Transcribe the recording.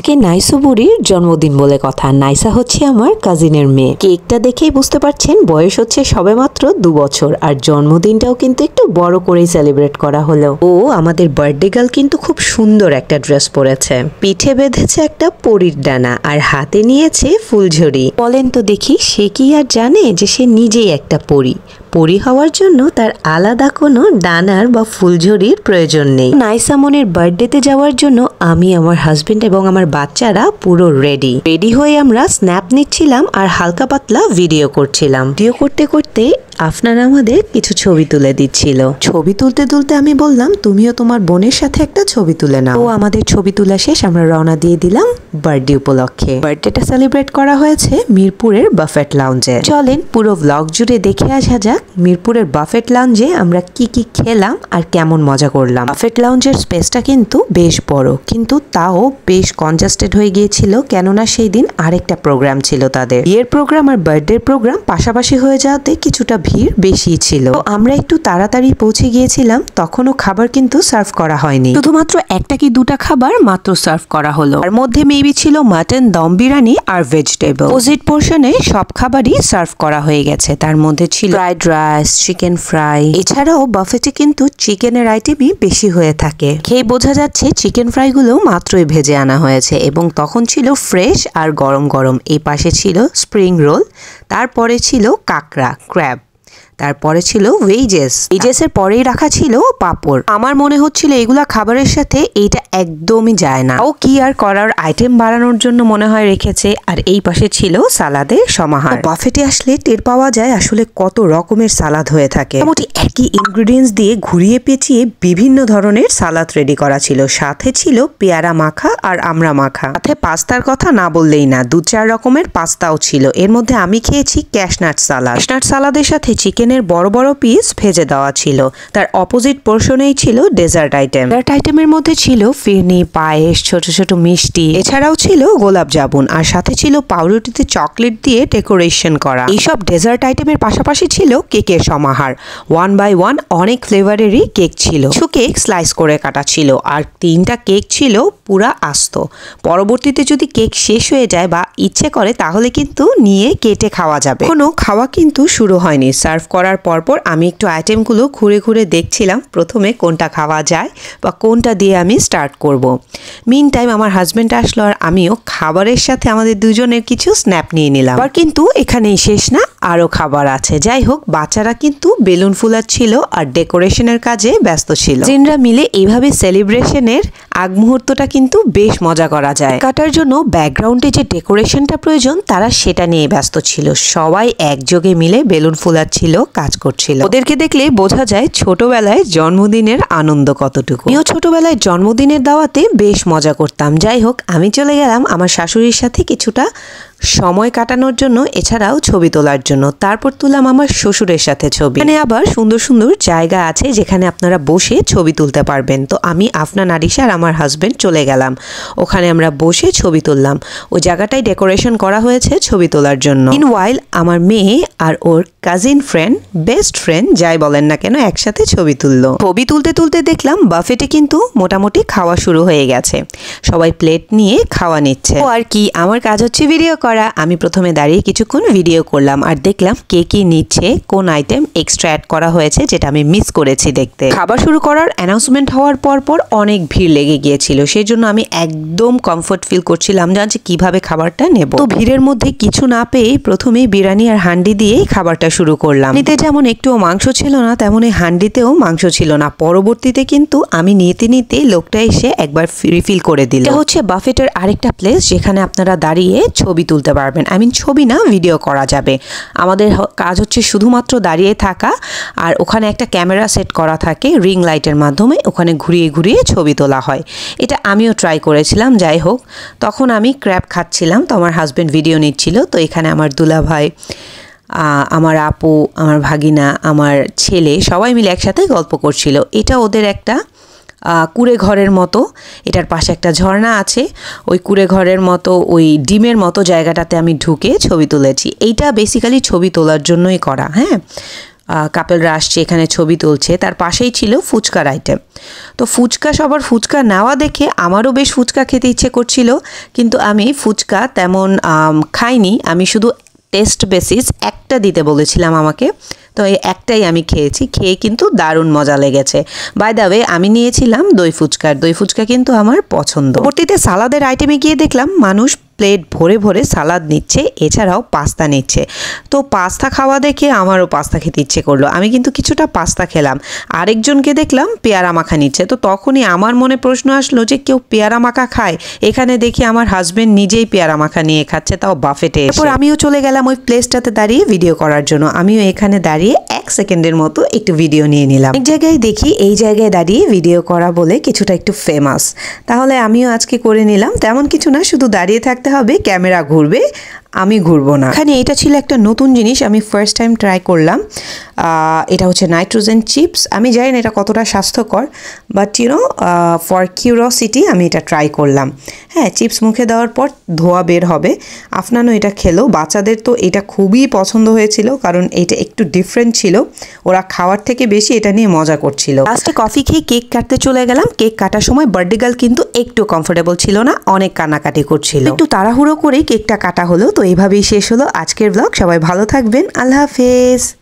আজকে নাইসা বুড়ির জন্মদিন বলে কথা। নাইসা হচ্ছে আমার কাজিনের মেয়ে। কেকটা দেখেই বুঝতে পারছেন বয়স হচ্ছে সবেমাত্র 2 বছর, আর জন্মদিনটাও কিন্তু একটু বড় করেই সেলিব্রেট করা হলো। ও আমাদের বার্থডে গার্ল কিন্তু খুব সুন্দর একটা ড্রেস পরেছে, পিঠে বেঁধেছে একটা পরীর ডানা আর হাতে নিয়েছে ফুলঝুরি। বলেন তো দেখি, সে কি আর জানে যে সে নিজেই একটা পরী? পরী হওয়ার জন্য তার আলাদা কোনো ডানার বা ফুলঝুরির প্রয়োজন নেই। নাইসা মনের বার্থডেতে যাওয়ার জন্য আমি, আমার হাজবেন্ড এবং আমার বাচ্চারা পুরো রেডি হয়ে আমরা স্ন্যাপ নিচ্ছিলাম আর হালকা পাতলা ভিডিও করছিলাম। ভিডিও করতে করতে আফনান আমাদের কিছু ছবি তুলে দিচ্ছিল। ছবি তুলতে তুলতে আমি বললাম, তুমিও তোমার বোনের সাথে একটা ছবি তুলে নাও। ও আমাদের ছবি তোলা শেষ, আমরা রওনা দিয়ে দিলাম বার্থডে উপলক্ষে। বার্থডেটা সেলিব্রেট করা হয়েছে মিরপুরের বাফেট লাউঞ্জে। চলেন পুরো ব্লগ জুড়ে দেখে আসা যাক মিরপুরের বাফেট লাউঞ্জে আমরা কি কি খেলাম আর কেমন মজা করলাম। বাফেট লাউঞ্জের স্পেসটা কিন্তু বেশ বড়, কিন্তু তাও বেশ কনজাস্টেড হয়ে গিয়েছিল, কেননা সেই দিন আরেকটা প্রোগ্রাম ছিল তাদের। বিয়ের প্রোগ্রাম আর বার্থডে প্রোগ্রাম পাশাপাশি হয়ে যাওয়াতে কিছুটা ভিড় বেশি ছিল। তো আমরা একটু তাড়াতাড়ি পৌঁছে গিয়েছিলাম, তখনও খাবার কিন্তু সার্ভ করা হয়নি, শুধুমাত্র একটা কি দুটা খাবার মাত্র সার্ভ করা হলো। তার মধ্যে মেবি ছিল মাটন দম বিরিয়ানি আর ভেজিটেবল। অপোজিট পোর্শনে সব খাবারই সার্ভ করা হয়ে গেছে। তার মধ্যে ছিল ফ্রাইড রাইস, চিকেন ফ্রাই, এছাড়াও বাফেটে কিন্তু চিকেনের আইটেমই বেশি হয়ে থাকে। খেয়ে বোঝা যাচ্ছে চিকেন ফ্রাই গুলো মাত্রই ভেজে আনা হয়েছে এবং তখন ছিল ফ্রেশ আর গরম গরম। এই পাশে ছিল স্প্রিং রোল, তারপরে ছিল কাঁকড়া ক্র্যাব, তারপরে ছিল ভেজেসের পরেই রাখা ছিল পাপড়। আমার মনে হচ্ছিল এগুলা খাবারের সাথে এইটা একদমই যায় না, ও কি আর করার, আইটেম বাড়ানোর জন্য মনে হয় রেখেছে। আর এই পাশে ছিল সালাদের সমাহার। বাফেটে আসলে টের পাওয়া যায় আসলে কত রকমের সালাদ হয়ে থাকে। মোটামুটি একই ইনগ্রেডিয়েন্টস দিয়ে ঘুরিয়ে পেঁচিয়ে বিভিন্ন ধরনের সালাদ রেডি করা ছিল। সাথে ছিল পেয়ারা মাখা আর আমড়া মাখা। সাথে পাস্তার কথা না বললেই না, 2-4 রকমের পাস্তাও ছিল। এর মধ্যে আমি খেয়েছি ক্যাশনাট সালাদ। ক্যাশনাট সালাদের সাথে চিকেনের বড় বড় পিস ভেজে দেওয়া ছিল। তার অপোজিট পোর্শনেই ছিল ডেজার্ট আইটেম। ডেজার্ট আইটেমের মধ্যে ছিল ফিরনি, পায়েস, ছোট ছোট মিষ্টি, এছাড়াও ছিল গোলাপ জামুন, আর সাথে ছিল পাউরুটিতে চকলেট দিয়ে ডেকোরেশন করা। এইসব ডেজার্ট আইটেমের পাশাপাশি ছিল কেকের সমাহার। 1 by 1 অনেক ফ্লেভারেরই কেক ছিল। কিছু কেক স্লাইস করে কাটা ছিল আর 3টা কেক ছিল পুরা আস্ত। পরবর্তীতে যদি কেক শেষ হয়ে যায় বা ইচ্ছে করে তাহলে কিন্তু নিয়ে কেটে খাওয়া যাবে। কোনো খাওয়া কিন্তু শুরু হয়নি। সার্ভ করার পরপর আমি একটু আইটেমগুলো ঘুরে ঘুরে দেখছিলাম, প্রথমে কোনটা খাওয়া যায় বা কোনটা দিয়ে আমি স্টার্ট করব। মিন টাইম আমার হাজবেন্ড আসলো আর আমিও খাবারের সাথে আমাদের দুজনের কিছু স্ন্যাপ নিয়ে নিলাম। আবার কিন্তু এখানেই শেষ না, আরো খাবার আছে। যাই হোক, বাচ্চারা কিন্তু বেলুন ফুলাচ্ছিল আর ডেকোরেশনের কাজে ব্যস্ত ছিল। জিনরা মিলে এইভাবে সেলিব্রেশনের আগ মুহূর্তটা কিন্তু বেশ মজা করা যায়। কাটার জন্য ব্যাকগ্রাউন্ডে যে ডেকোরেশনটা প্রয়োজন তারা সেটা নিয়ে ব্যস্ত ছিল। সবাই একযোগে মিলে বেলুন ফুলাচ্ছিল, কাজ করছিল। ওদেরকে দেখলে বোঝা যায় ছোটবেলায় জন্মদিনের আনন্দ কতটুকু। আমিও ছোটবেলায় জন্মদিনের দাওয়াতে বেশ মজা করতাম। যাই হোক, আমি চলে গেলাম আমার শাশুড়ির সাথে কিছুটা সময় কাটানোর জন্য, এছাড়াও ছবি তোলার জন্য। তারপর তুললাম আমার শ্বশুরের সাথে ছবি। এখানে আবার সুন্দর সুন্দর জায়গা আছে যেখানে আপনারা বসে ছবি তুলতে পারবেন। তো আমি, আফনান, আরিশা আর আমার হাজবেন্ড চলে গেলাম ওখানে। আমরা বসে ছবি তুললাম। ওই জায়গাটাই ডেকোরেশন করা হয়েছে ছবি তোলার জন্য। মিনওয়াইল আমার মেয়ে আর ওর কাজিন ফ্রেন্ড, বেস্ট ফ্রেন্ড যাই বলেন না কেন, একসাথে ছবি তুললো। ছবি তুলতে তুলতে দেখলাম বাফেটে কিন্তু মোটামুটি খাওয়া শুরু হয়ে গেছে। সবাই প্লেট নিয়ে খাওয়া নিচ্ছে। ও আর কি, আমার কাজ হচ্ছে ভিডিও করা। আমি প্রথমে দাঁড়িয়ে কিছুক্ষণ ভিডিও করলাম আর দেখলাম কে কি নিচ্ছে, কোন আইটেম এক্সট্রা অ্যাড করা হয়েছে যেটা আমি মিস করেছি দেখতে। খাবার শুরু করার অ্যানাউন্সমেন্ট হওয়ার পর অনেক ভিড় লেগে গিয়েছিল, সেই জন্য আমি একদম কমফোর্ট ফিল করছিলাম যে কিভাবে খাবারটা নেব। তো ভিড়ের মধ্যে কিছু না পেয়ে প্রথমেই বিরিয়ানি আর হান্ডি দিয়ে খাবারটা শুরু করলাম। নিতে যেমন একটুও মাংস ছিল না, তেমনই হান্ডিতেও মাংস ছিল না। পরবর্তীতে কিন্তু আমি নিতে লোকটা এসে একবার রিফিল করে দিল। এটা হচ্ছে বাফেটের আরেকটা প্লেস যেখানে আপনারা দাঁড়িয়ে ছবি তুলতে পারবেন। ছবি না, ভিডিও করা যাবে। আমাদের কাজ হচ্ছে শুধুমাত্র দাঁড়িয়ে থাকা, আর ওখানে একটা ক্যামেরা সেট করা থাকে রিং লাইটের মাধ্যমে, ওখানে ঘুরিয়ে ঘুরিয়ে ছবি তোলা হয়। এটা আমিও ট্রাই করেছিলাম। যাই হোক, তখন আমি ক্র্যাব খাচ্ছিলাম, তো আমার হাজবেন্ড ভিডিও নিচ্ছিল। তো এখানে আমার দুলা ভাই, আমার আপু, আমার ভাগিনা, আমার ছেলে সবাই মিলে একসাথে গল্প করছিল। এটা ওদের একটা কুড়ে ঘরের মতো, এটার পাশে একটা ঝর্ণা আছে। ওই কুড়ে ঘরের মতো ওই ডিমের মতো জায়গাটাতে আমি ঢুকে ছবি তুলেছি। এইটা বেসিক্যালি ছবি তোলার জন্যই করা। হ্যাঁ, কাপেলরা আসছে, এখানে ছবি তুলছে। তার পাশেই ছিল ফুচকার আইটেম। তো ফুচকা, সবার ফুচকা নেওয়া দেখে আমারও বেশ ফুচকা খেতে ইচ্ছে করছিল, কিন্তু আমি ফুচকা তেমন খাইনি। আমি শুধু টেস্ট বেসিস একটা দিতে বলেছিলাম আমাকে, তো এই একটাই আমি খেয়েছি। খেয়ে কিন্তু দারুণ মজা লেগেছে। বাই দ্য ওয়ে, আমি নিয়েছিলাম দই ফুচকা কিন্তু আমার পছন্দ। পরবর্তীতে সালাদের আইটেমে গিয়ে দেখলাম মানুষ প্লেট ভরে ভরে সালাদ নিচ্ছে, এছাড়াও পাস্তা নিচ্ছে। তো পাস্তা খাওয়া দেখে আমারও পাস্তা খেতে ইচ্ছে করলো। আমি কিন্তু কিছুটা পাস্তা খেলাম। আরেকজনকে দেখলাম পেয়ারা মাখা নিচ্ছে। তো তখনই আমার মনে প্রশ্ন আসলো যে কেউ পেয়ারা মাখা খায়? এখানে দেখি আমার হাজবেন্ড নিজেই পেয়ারা মাখা নিয়ে খাচ্ছে, তাও বাফেটে। এরপর আমিও চলে গেলাম ওই প্লেসটাতে দাঁড়িয়ে ভিডিও করার জন্য। আমিও এখানে দাঁড়িয়ে 1 সেকেন্ডের মতো একটু ভিডিও নিয়ে নিলাম। এক জায়গায় দেখি এই জায়গায় দাঁড়িয়ে ভিডিও করা বলে কিছুটা একটু ফেমাস, তাহলে আমিও আজকে করে নিলাম। তেমন কিছু না, শুধু দাঁড়িয়ে থাকতে হবে, ক্যামেরা ঘুরবে, আমি ঘুরবো না। এখানে এটা ছিল একটা নতুন জিনিস, আমি ফার্স্ট টাইম ট্রাই করলাম। এটা হচ্ছে নাইট্রোজেন চিপস। আমি জানি না এটা কতটা স্বাস্থ্যকর, বাট ফর কিউরিওসিটি আমি এটা ট্রাই করলাম। হ্যাঁ, চিপস মুখে দেওয়ার পর ধোয়া বের হবে। আফনানও এটা খেলো। বাচ্চাদের তো এটা খুবই পছন্দ হয়েছিল, কারণ এটা একটু ডিফারেন্ট ছিল। ওরা খাওয়ার থেকে বেশি এটা নিয়ে মজা করছিল। লাস্টে কফি খেয়ে কেক কাটতে চলে গেলাম। কেক কাটার সময় বার্থডে গার্ল কিন্তু একটু কমফোর্টেবল ছিল না, অনেক কান্নাকাটি করছিল। একটু তাড়াহুড়ো করেই কেকটা কাটা হলো। তো এইভাবেই শেষ হলো আজকের ব্লগ। সবাই ভালো থাকবেন, আল্লাহ হাফেজ।